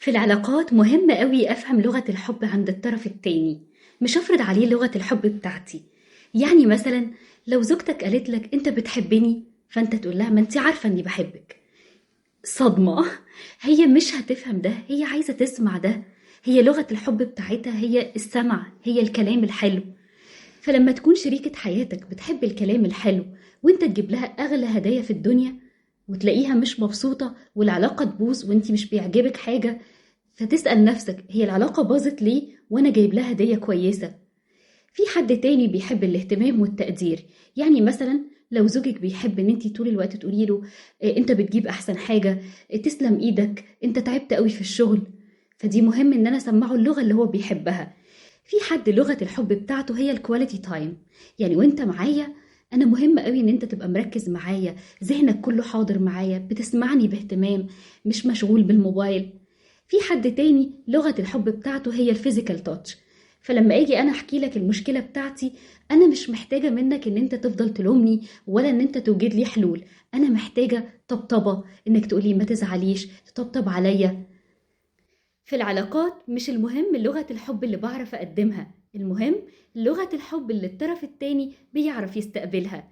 في العلاقات مهم قوي أفهم لغة الحب عند الطرف التاني، مش أفرض عليه لغة الحب بتاعتي. يعني مثلا لو زوجتك قالت لك أنت بتحبني، فأنت تقول لها ما أنت عارفة أني بحبك. صدمة. هي مش هتفهم ده، هي عايزة تسمع ده. هي لغة الحب بتاعتها هي السمع، هي الكلام الحلو. فلما تكون شريكة حياتك بتحب الكلام الحلو وانت تجيب لها أغلى هدايا في الدنيا، وتلاقيها مش مبسوطة والعلاقة تبوظ وانت مش بيعجبك حاجة، فتسأل نفسك هي العلاقة باظت ليه وانا جايب لها هدية كويسة. في حد تاني بيحب الاهتمام والتقدير. يعني مثلا لو زوجك بيحب ان انت طول الوقت تقولي له انت بتجيب احسن حاجة، تسلم ايدك، انت تعبت قوي في الشغل، فدي مهم ان انا اسمعه اللغة اللي هو بيحبها. في حد لغة الحب بتاعته هي الكواليتي تايم، يعني وانت معايا انا مهم قوي ان انت تبقى مركز معايا، ذهنك كله حاضر معايا، بتسمعني باهتمام، مش مشغول بالموبايل. في حد تاني لغة الحب بتاعته هي الفيزيكال تاتش. فلما اجي انا احكي لك المشكلة بتاعتي، انا مش محتاجة منك ان انت تفضل تلومني ولا ان انت توجد لي حلول. انا محتاجة طبطبة، انك تقولي ما تزعليش، تطبطب عليا. في العلاقات مش المهم لغة الحب اللي بعرف أقدمها، المهم لغة الحب اللي الطرف التاني بيعرف يستقبلها.